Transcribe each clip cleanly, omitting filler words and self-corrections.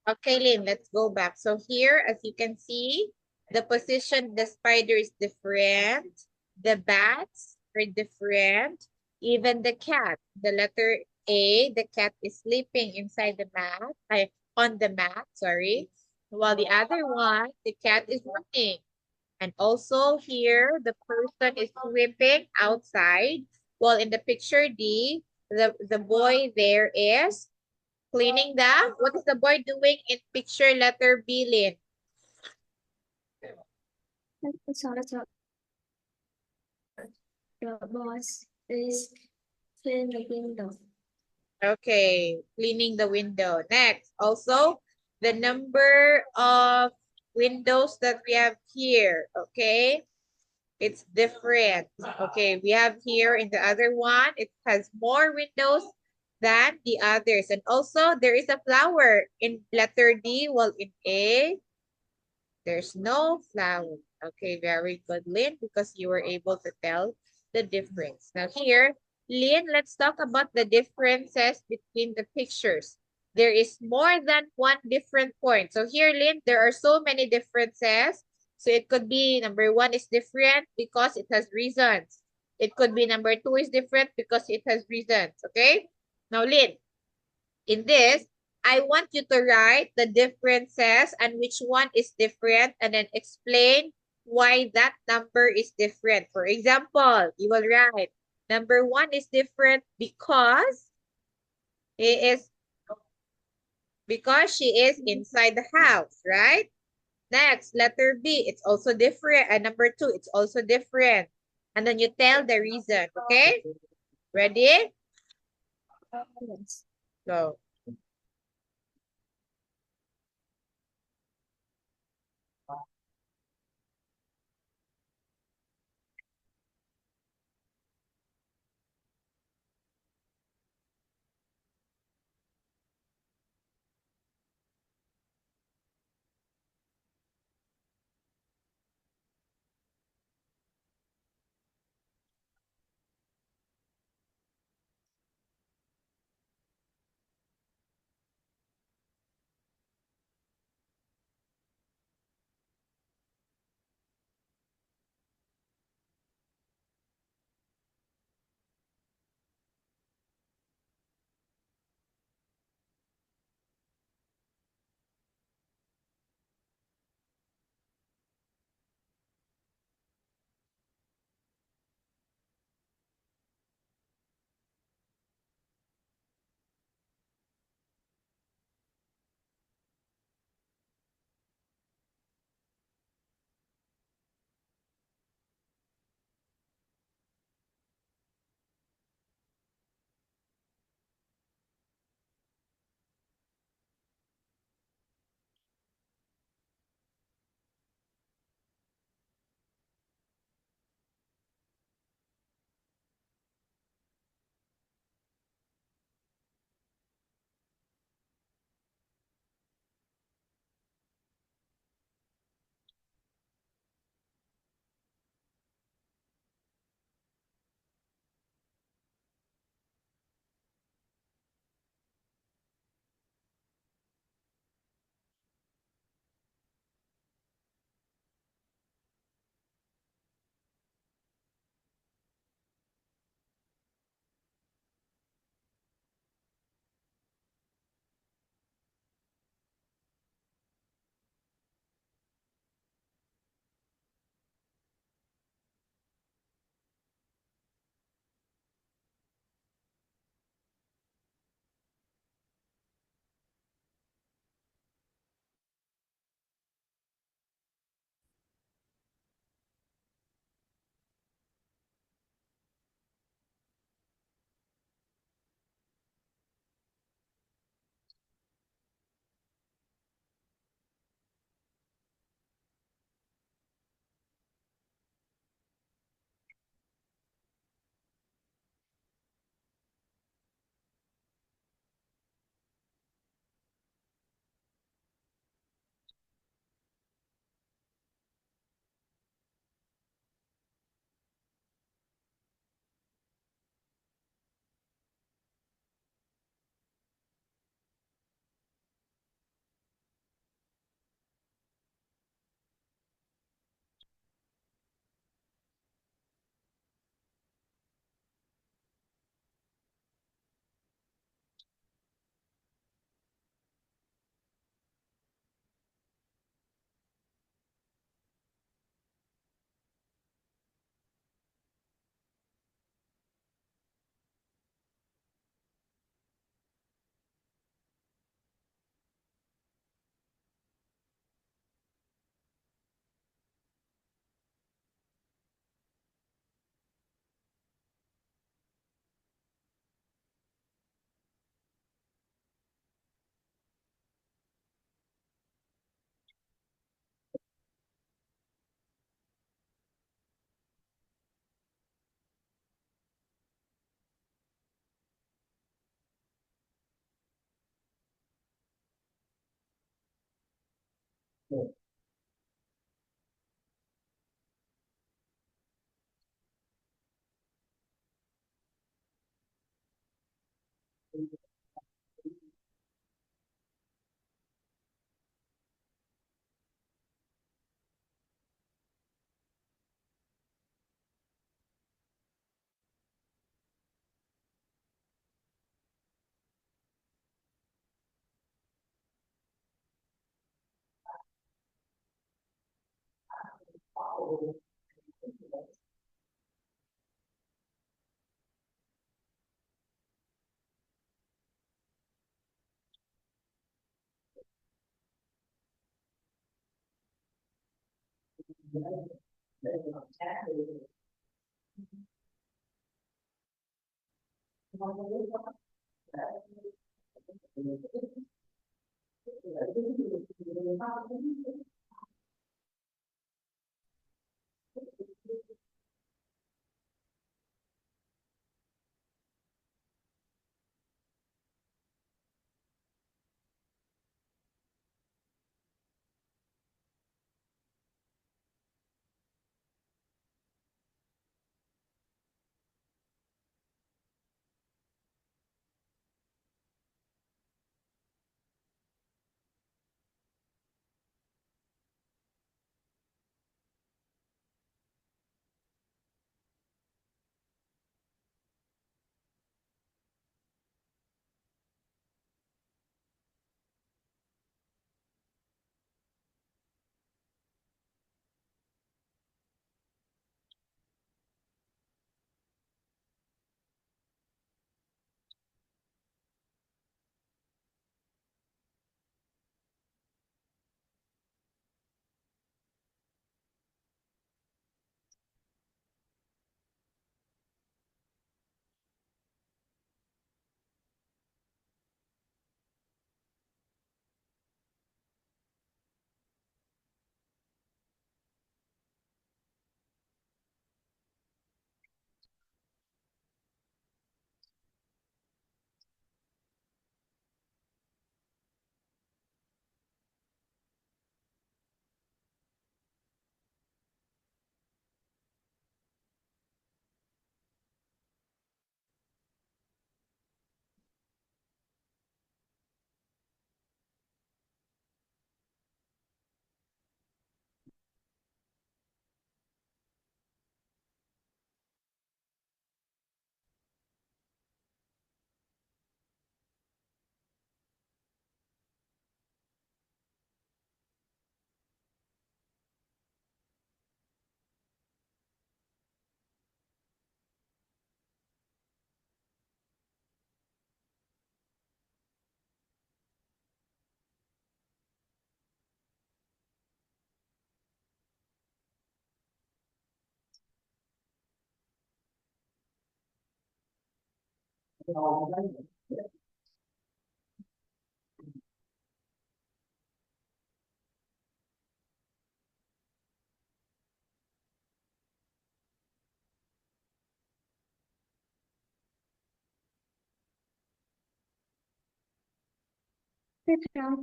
Okay, Lynn, let's go back. So here, as you can see, the position, the spider is different. The bats are different. Even the cat, the letter A, the cat is sleeping inside the mat, on the mat, sorry. While the other one, the cat is running. And also here, the person is sweeping outside. While in the picture D, the boy there is cleaning what is the boy doing in picture letter B, Lynn? So the boss is clean the window. Okay, cleaning the window. Next, also the number of windows that we have here, okay? It's different. Okay, we have here in the other one, it has more windows than the others. And also, there is a flower in letter D, while in A, there's no flower. Okay, very good, Lynn, because you were able to tell the difference. Now here, Lynn, let's talk about the differences between the pictures. There is more than one different point. So here, Lynn, there are so many differences. So it could be number one is different because it has reasons. It could be number two is different because it has reasons. Okay? Now, Lynn, in this, I want you to write the differences and which one is different and then explain why that number is different. For example, you will write number one is different it is because she is inside the house, right? Next, letter B, it's also different. And number two, it's also different. And then you tell the reason, okay? Ready? Yes. Go.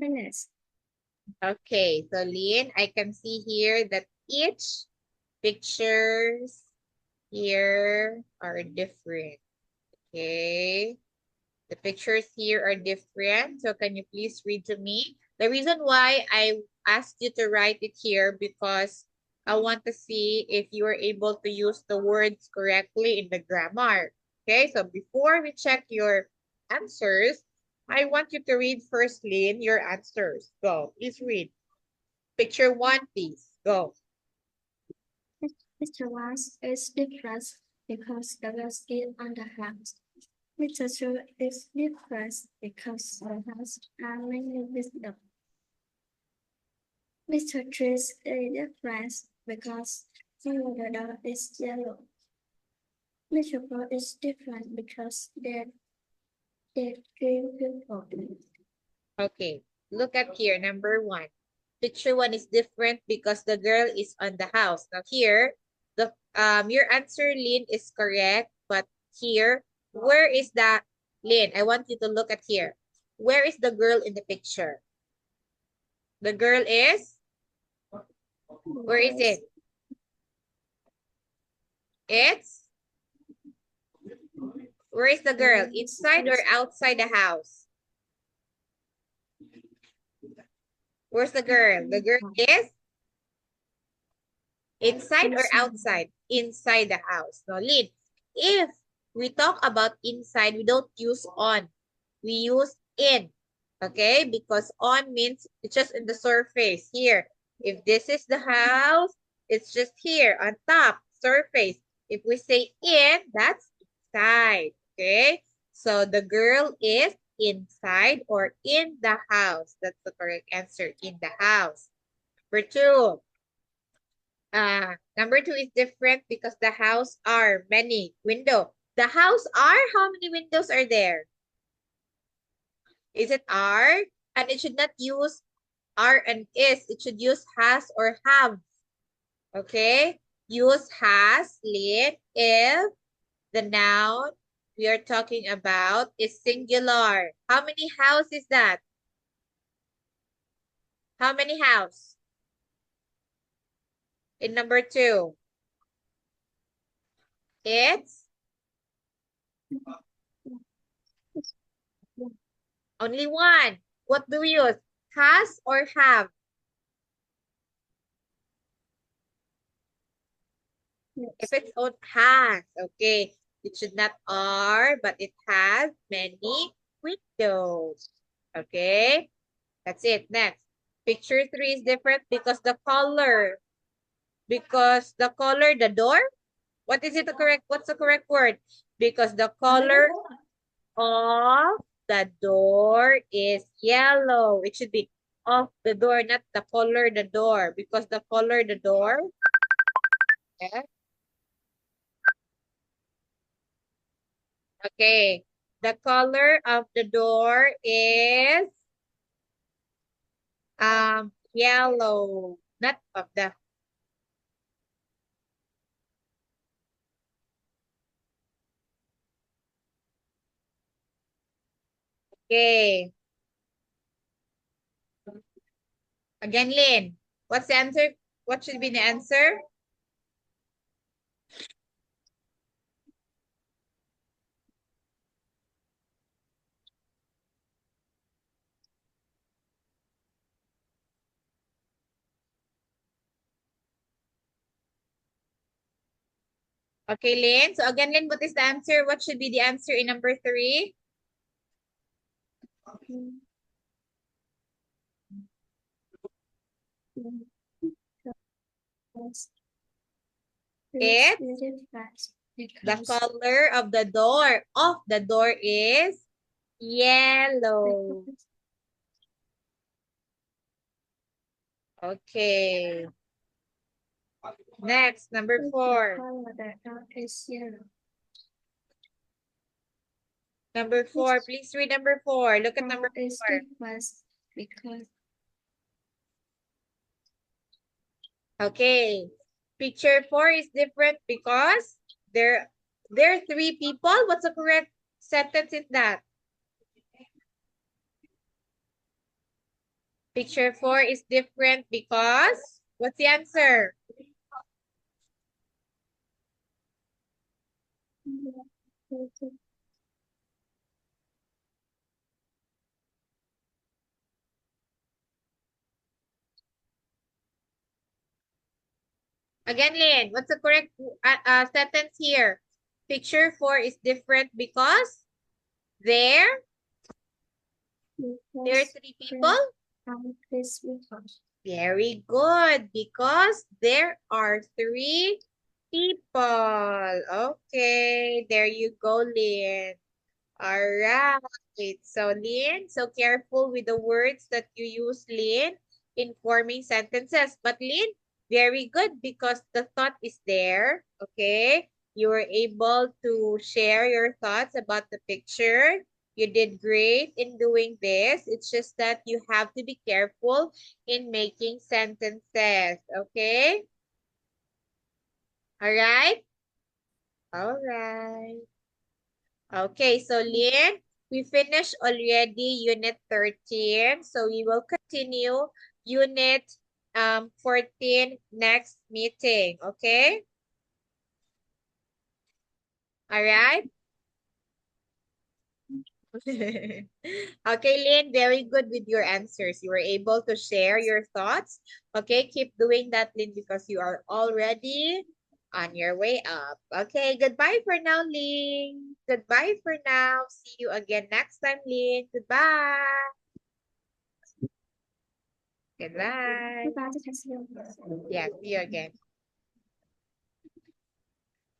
Finish. Okay, so Lynn, I can see here that each pictures here are different. Okay. The pictures here are different. So can you please read to me? The reason why I asked you to write it here because I want to see if you are able to use the words correctly in the grammar. Okay, so before we check your answers, I want you to read firstly in your answers. Go, please read. Picture one, please. Go. Mr. Wise is different because the rest is on the house. Mr. Chu is different because the house are mainly visible. Mr. Trees is different because the door is yellow. Mr. Paul is different because they're three people. Okay, look at here, number one. Picture one is different because the girl is on the house. Now here, your answer, Lynn, is correct. But here, where is that, Lynn? I want you to look at here. Where is the girl in the picture? The girl is? Where is it? It's, where is the girl? Inside or outside the house? Where's the girl? The girl is inside or outside? Inside the house. Now, Lynn, if we talk about inside, we don't use on. We use in. Okay? Because on means it's just in the surface here. If this is the house, it's just here on top, surface. If we say in, that's inside. Okay? So the girl is inside or in the house. That's the correct answer, in the house. Number two. Number two is different because the house are many window. The house are, how many windows are there? Is it are? And it should not use are and is. It should use has or have. Okay? Use has, Lynn, if the noun we are talking about is singular. How many house is that? How many house? In number two. It's only one. What do we use? Has or have? If it's on has, okay. It should not are, but it has many windows. Okay. That's it. Next. Picture 3 is different because the color. Because the color, the door. What is it the correct? What's the correct word? Because the color of the door is yellow. It should be of the door, not the color the door. Because the color the door. Yeah. Okay. The color of the door is yellow. Not of the. Okay. Again, Lynn. What's the answer? What should be the answer? Okay, Lynn. So again, Lynn, what is the answer? What should be the answer in number 3? It's the color of the door. Of the door is yellow. Okay. Next, number 4. Number 4. Please read number 4. Look at number 4. Because Okay. Picture 4 is different because there are 3 people. What's the correct sentence in that? Picture 4 is different because, what's the answer? Again, Lynn, what's the correct sentence here? Picture 4 is different because there are 3 people. Very good, because there are 3 people. Okay, there you go, Lynn. All right. So, Lynn, so careful with the words that you use, Lynn, in forming sentences. But, Lynn, very good because the thought is there. Okay. You were able to share your thoughts about the picture. You did great in doing this. It's just that you have to be careful in making sentences. Okay. All right. All right. Okay, so Lynn, we finished already Unit 13. So we will continue Unit 14 next meeting, okay? All right? Okay, Lynn, very good with your answers. You were able to share your thoughts. Okay, keep doing that, Lynn, because you are already on your way up. Okay, goodbye for now, Lynn. Goodbye for now. See you again next time, Lynn. Goodbye. Goodbye. Goodbye, Teacher. Yeah, see you again.